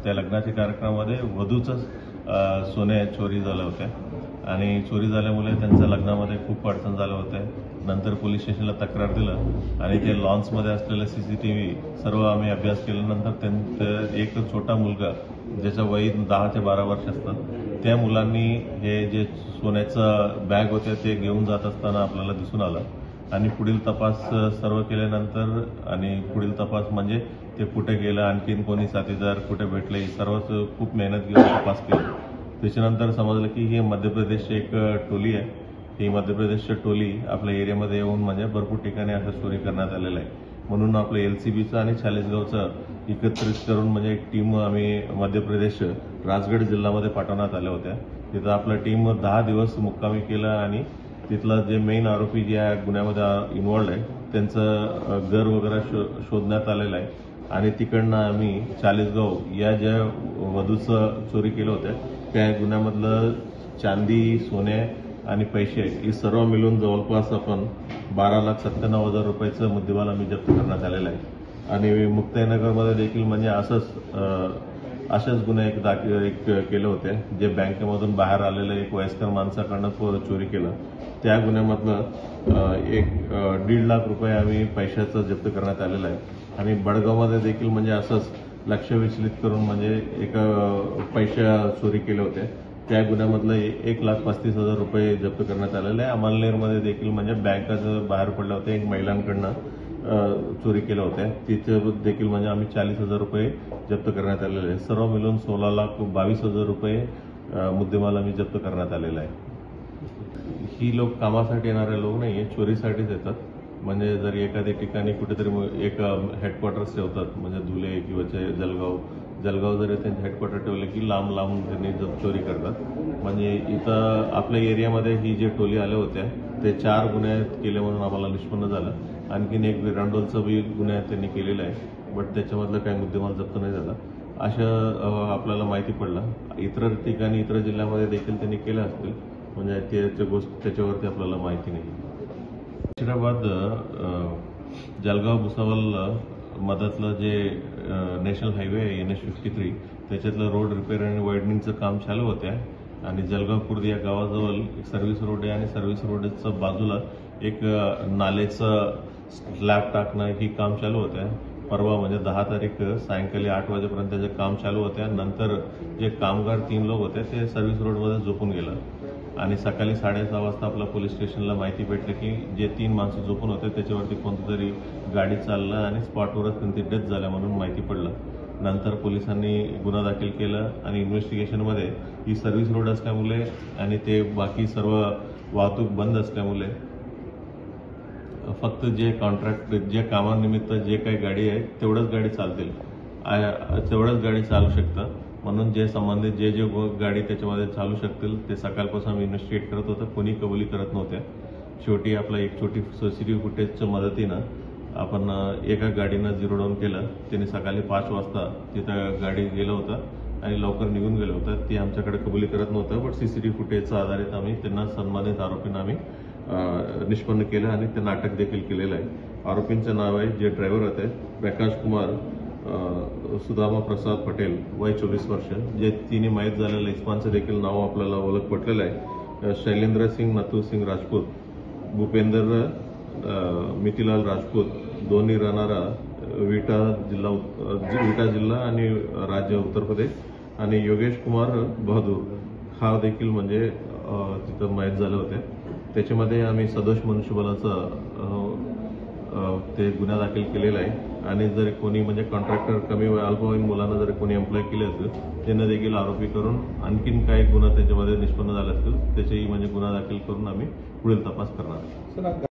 त्या लग्नाच्या कार्यक्रमामध्ये वधूचं सोने चोरी झालं होतं आणि चोरी झाल्यामुळे त्यांच्या लग्नामध्ये खूप अडचण झालं होतं. नंतर पोलीस स्टेशनला तक्रार दिलं आणि ते लॉन्समध्ये असलेलं CCTV सर्व आम्ही अभ्यास केल्यानंतर त्यांचं एक छोटा मुलगा ज्याचं वय 10 ते 12 वर्ष असतं, त्या मुलांनी हे जे सोन्याचं बॅग होते ते घेऊन जात असताना आपल्याला दिसून आलं आणि पुढील तपास सर्व केल्यानंतर आणि पुढील तपास म्हणजे ते कुठे गेलं, आणखीन कोणी साथीदार कुठे भेटले, सर्वच खूप मेहनत घेऊन तपास केला. त्याच्यानंतर समजलं की ही मध्य प्रदेशची एक टोली आहे. ही मध्य प्रदेशची टोली आपल्या एरियामध्ये येऊन म्हणजे भरपूर ठिकाणी असं चोरी करण्यात आलेलं आहे. म्हणून आपलं LCBचं आणि चाळीसगावचं एकत्रित करून म्हणजे एक टीम आम्ही मध्य प्रदेश राजगड जिल्ह्यामध्ये पाठवण्यात आल्या होत्या. तिथं आपलं टीम 10 दिवस मुक्कामी केलं आणि तिथलं जे मेन आरोपी जे या गुन्ह्यामध्ये इन्व्हॉल्ड आहे त्यांचं घर वगैरे शोधण्यात आलेलं आहे आणि तिकडनं आम्ही चाळीसगाव या ज्या वधूचं चोरी केलं होतं त्या गुन्ह्यामधलं चांदी, सोने आणि पैसे हे सर्व मिळून जवळपास आपण 12,97,000 रुपयाचं मुद्देमाल आम्ही जप्त करण्यात आलेला आहे. आणि मुक्ताईनगरमध्ये देखील म्हणजे अशाच गुन्हे एक केले होते जे बँकेमधून बाहेर आलेलं एक वयस्कर माणसाकडनं चोरी केलं. त्या गुन्ह्यामधलं 1.5 लाख रुपये आम्ही पैशाचं जप्त करण्यात आलेलं आहे. आणि बडगावमध्ये देखील म्हणजे असंच लक्ष विचलित करून म्हणजे एक पैशा चोरी केले होते. त्या गुन्ह्यामधलं 1,35,000 रुपये जप्त करण्यात आलेले आहे. अमळनेरमध्ये देखील म्हणजे बँकाचं बाहेर पडलं होतं, एक महिलांकडनं चोरी केलं होत्या, तिथं देखील म्हणजे आम्ही 40,000 रुपये जप्त करण्यात आलेले आहे. सर्व मिळून 16,22,000 रुपये मुद्देमाल आम्ही जप्त करण्यात आलेला आहे. ही लोक कामासाठी येणारे लोक नाही आहे, चोरीसाठीच येतात. म्हणजे जर एखाद्या ठिकाणी कुठेतरी एक हेडक्वार्टर्स ठेवतात म्हणजे धुळे किंवा जळगाव जरी त्यांचे हेडक्वार्टर ठेवले की लांब त्यांनी चोरी करतात. म्हणजे इथं आपल्या एरियामध्ये ही जे टोली आल्या होत्या ते 4 गुन्हे केले म्हणून आम्हाला निष्पन्न झालं. आणखीन एक विरांडोलचा बी गुन्हा त्यांनी केलेला आहे, बट त्याच्यामधलं काही मुद्देमाल जप्त नाही झाला असं आपल्याला माहिती पडलं. इतर ठिकाणी इतर जिल्ह्यामध्ये देखील त्यांनी केलं असतील म्हणजे त्याच्यावरती आपल्याला माहिती नाही. हैदराबाद जळगाव भुसावळ मधातलं जे नॅशनल हायवे आहे NH-53 त्याच्यातलं रोड रिपेअर आणि वायडनिंगचं काम चालू होतं आणि जळगाव खुर्द या गावाजवळ एक सर्व्हिस रोड आहे आणि सर्व्हिस रोडच्या बाजूला एक नालेचं स्लॅब टाकणं ही काम चालू होतं. परवा म्हणजे 10 तारीख सायंकाळी 8 वाजेपर्यंत त्याचं काम चालू होतं. नंतर जे कामगार 3 लोक होते ते सर्व्हिस रोडमध्ये झोपून गेलं आणि सकाळी 6:30 वाजता आपल्या पोलीस स्टेशनला माहिती भेटलं की जे 3 माणसं झोपून होते त्याच्यावरती कोणती तरी गाडी चाललं आणि स्पॉटवरच त्यांची डेथ झाल्या म्हणून माहिती पडलं. नंतर पोलिसांनी गुन्हा दाखल केला आणि इन्व्हेस्टिगेशनमध्ये ही सर्व्हिस रोड असल्यामुळे आणि ते बाकी सर्व वाहतूक बंद असल्यामुळे फक्त जे कॉन्ट्रॅक्ट जे कामानिमित्त जे काही गाडी आहे तेवढंच गाडी चालतील, तेवढंच गाडी चालू शकतं. म्हणून जे संबंधित जे गाडी त्याच्यामध्ये चालू शकतील ते सकाळपासून आम्ही इन्व्हेस्टिगेट करत होतो. कोणी कबुली करत नव्हत्या. शेवटी आपला एक छोटी CCTV फुटेजच्या मदतीनं आपण एका गाडीनं झिरो डाऊन केलं. त्यांनी सकाळी 5 वाजता तिथं गाडी गेलं होतं आणि लवकर निघून गेलं होतं. ते आमच्याकडे कबुली करत नव्हतं, बट CCTV फुटेजच्या आधारित आम्ही त्यांना संबंधित आरोपींना आम्ही निष्पन्न केलं आणि ते नाटक देखील केलेलं आहे. आरोपींचं नाव आहे जे ड्रायव्हर होते प्रकाश कुमार सुदामा प्रसाद पटेल वय 24 वर्ष. जे तिन्ही माहीत झालेलं इस्मानचं देखील नाव आपल्याला ओळख पटलेलं आहे. शैलेंद्र सिंग नथू सिंग राजपूत, भूपेंद्र मितीलाल राजपूत, दोन्ही राहणारा विटा जिल्हा आणि राज्य उत्तर प्रदेश आणि योगेश कुमार बहादूर हा देखील म्हणजे तिथं माहीत झाले होते. त्याच्यामध्ये आम्ही सदोष मनुष्यबळाचा ते गुन्हा दाखल केलेला आहे आणि जर कोणी म्हणजे कॉन्ट्रॅक्टर कमी अल्पवयीन मुलांना जर कोणी एम्प्लॉय केले असेल त्यांना देखील आरोपी करून आणखीन काही गुन्हा त्याच्यामध्ये निष्पन्न झाले असतील त्याचेही म्हणजे गुन्हा दाखल करून आम्ही पुढील तपास करणार.